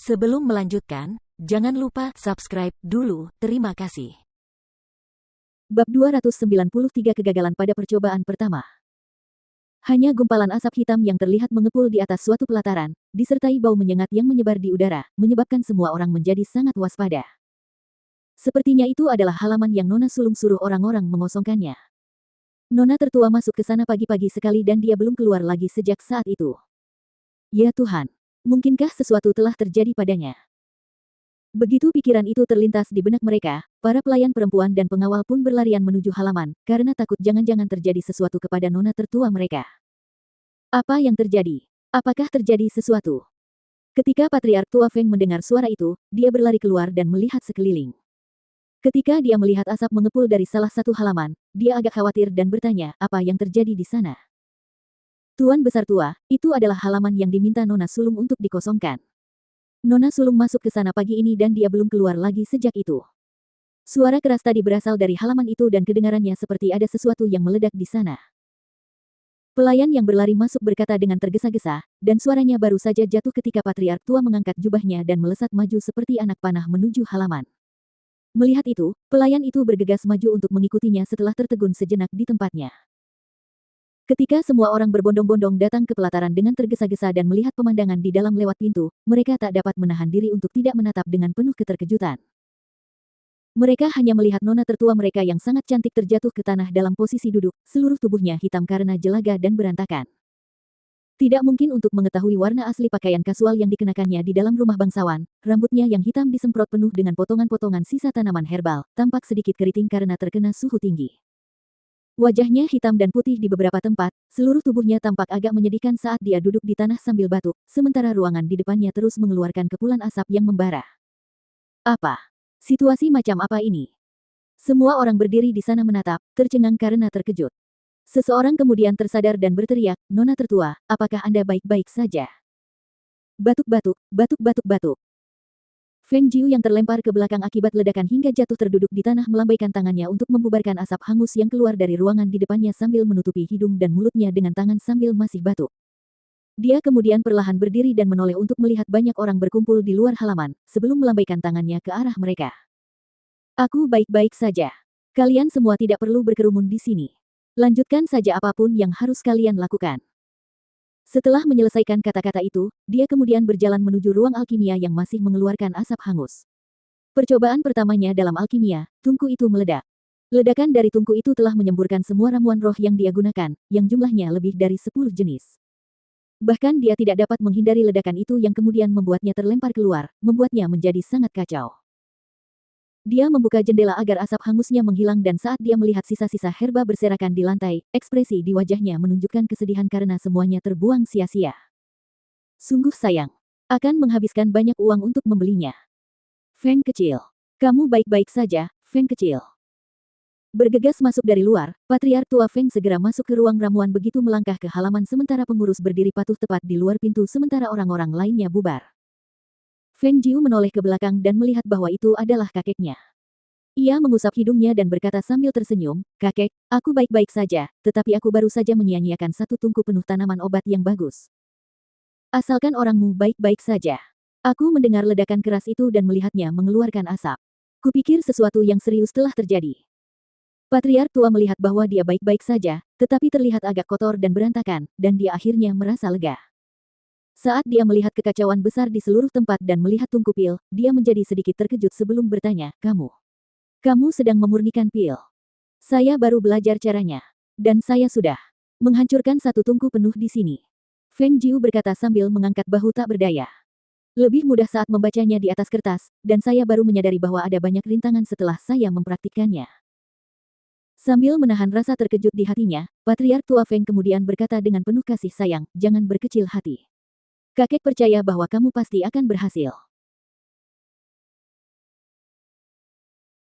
Sebelum melanjutkan, jangan lupa subscribe dulu. Terima kasih. Bab 293 Kegagalan pada percobaan pertama. Hanya gumpalan asap hitam yang terlihat mengepul di atas suatu pelataran, disertai bau menyengat yang menyebar di udara, menyebabkan semua orang menjadi sangat waspada. Sepertinya itu adalah halaman yang Nona Sulung suruh orang-orang mengosongkannya. Nona tertua masuk ke sana pagi-pagi sekali dan dia belum keluar lagi sejak saat itu. Ya Tuhan, mungkinkah sesuatu telah terjadi padanya? Begitu pikiran itu terlintas di benak mereka, para pelayan perempuan dan pengawal pun berlarian menuju halaman, karena takut jangan-jangan terjadi sesuatu kepada nona tertua mereka. Apa yang terjadi? Apakah terjadi sesuatu? Ketika Patriark Tua Feng mendengar suara itu, dia berlari keluar dan melihat sekeliling. Ketika dia melihat asap mengepul dari salah satu halaman, dia agak khawatir dan bertanya, apa yang terjadi di sana? Tuan Besar Tua, itu adalah halaman yang diminta Nona Sulung untuk dikosongkan. Nona Sulung masuk ke sana pagi ini dan dia belum keluar lagi sejak itu. Suara keras tadi berasal dari halaman itu dan kedengarannya seperti ada sesuatu yang meledak di sana. Pelayan yang berlari masuk berkata dengan tergesa-gesa, dan suaranya baru saja jatuh ketika Patriark Tua mengangkat jubahnya dan melesat maju seperti anak panah menuju halaman. Melihat itu, pelayan itu bergegas maju untuk mengikutinya setelah tertegun sejenak di tempatnya. Ketika semua orang berbondong-bondong datang ke pelataran dengan tergesa-gesa dan melihat pemandangan di dalam lewat pintu, mereka tak dapat menahan diri untuk tidak menatap dengan penuh keterkejutan. Mereka hanya melihat nona tertua mereka yang sangat cantik terjatuh ke tanah dalam posisi duduk, seluruh tubuhnya hitam karena jelaga dan berantakan. Tidak mungkin untuk mengetahui warna asli pakaian kasual yang dikenakannya di dalam rumah bangsawan, rambutnya yang hitam disemprot penuh dengan potongan-potongan sisa tanaman herbal, tampak sedikit keriting karena terkena suhu tinggi. Wajahnya hitam dan putih di beberapa tempat, seluruh tubuhnya tampak agak menyedihkan saat dia duduk di tanah sambil batuk, sementara ruangan di depannya terus mengeluarkan kepulan asap yang membara. Apa? Situasi macam apa ini? Semua orang berdiri di sana menatap, tercengang karena terkejut. Seseorang kemudian tersadar dan berteriak, Nona tertua, apakah Anda baik-baik saja? Batuk-batuk, batuk-batuk-batuk. Feng Jiu yang terlempar ke belakang akibat ledakan hingga jatuh terduduk di tanah melambaikan tangannya untuk membubarkan asap hangus yang keluar dari ruangan di depannya sambil menutupi hidung dan mulutnya dengan tangan sambil masih batuk. Dia kemudian perlahan berdiri dan menoleh untuk melihat banyak orang berkumpul di luar halaman, sebelum melambaikan tangannya ke arah mereka. Aku baik-baik saja. Kalian semua tidak perlu berkerumun di sini. Lanjutkan saja apapun yang harus kalian lakukan. Setelah menyelesaikan kata-kata itu, dia kemudian berjalan menuju ruang alkimia yang masih mengeluarkan asap hangus. Percobaan pertamanya dalam alkimia, tungku itu meledak. Ledakan dari tungku itu telah menyemburkan semua ramuan roh yang dia gunakan, yang jumlahnya lebih dari 10 jenis. Bahkan dia tidak dapat menghindari ledakan itu yang kemudian membuatnya terlempar keluar, membuatnya menjadi sangat kacau. Dia membuka jendela agar asap hangusnya menghilang dan saat dia melihat sisa-sisa herba berserakan di lantai, ekspresi di wajahnya menunjukkan kesedihan karena semuanya terbuang sia-sia. Sungguh sayang. Akan menghabiskan banyak uang untuk membelinya. Feng kecil. Kamu baik-baik saja, Feng kecil. Bergegas masuk dari luar, Patriark Tua Feng segera masuk ke ruang ramuan begitu melangkah ke halaman sementara pengurus berdiri patuh tepat di luar pintu sementara orang-orang lainnya bubar. Feng Jiu menoleh ke belakang dan melihat bahwa itu adalah kakeknya. Ia mengusap hidungnya dan berkata sambil tersenyum, kakek, aku baik-baik saja, tetapi aku baru saja menyia-nyiakan satu tungku penuh tanaman obat yang bagus. Asalkan orangmu baik-baik saja. Aku mendengar ledakan keras itu dan melihatnya mengeluarkan asap. Kupikir sesuatu yang serius telah terjadi. Patriark Tua melihat bahwa dia baik-baik saja, tetapi terlihat agak kotor dan berantakan, dan dia akhirnya merasa lega. Saat dia melihat kekacauan besar di seluruh tempat dan melihat tungku pil, dia menjadi sedikit terkejut sebelum bertanya, Kamu sedang memurnikan pil? Saya baru belajar caranya. Dan saya sudah menghancurkan satu tungku penuh di sini. Feng Jiu berkata sambil mengangkat bahu tak berdaya. Lebih mudah saat membacanya di atas kertas, dan saya baru menyadari bahwa ada banyak rintangan setelah saya mempraktikkannya. Sambil menahan rasa terkejut di hatinya, Patriark Tua Feng kemudian berkata dengan penuh kasih sayang, jangan berkecil hati. Kakek percaya bahwa kamu pasti akan berhasil.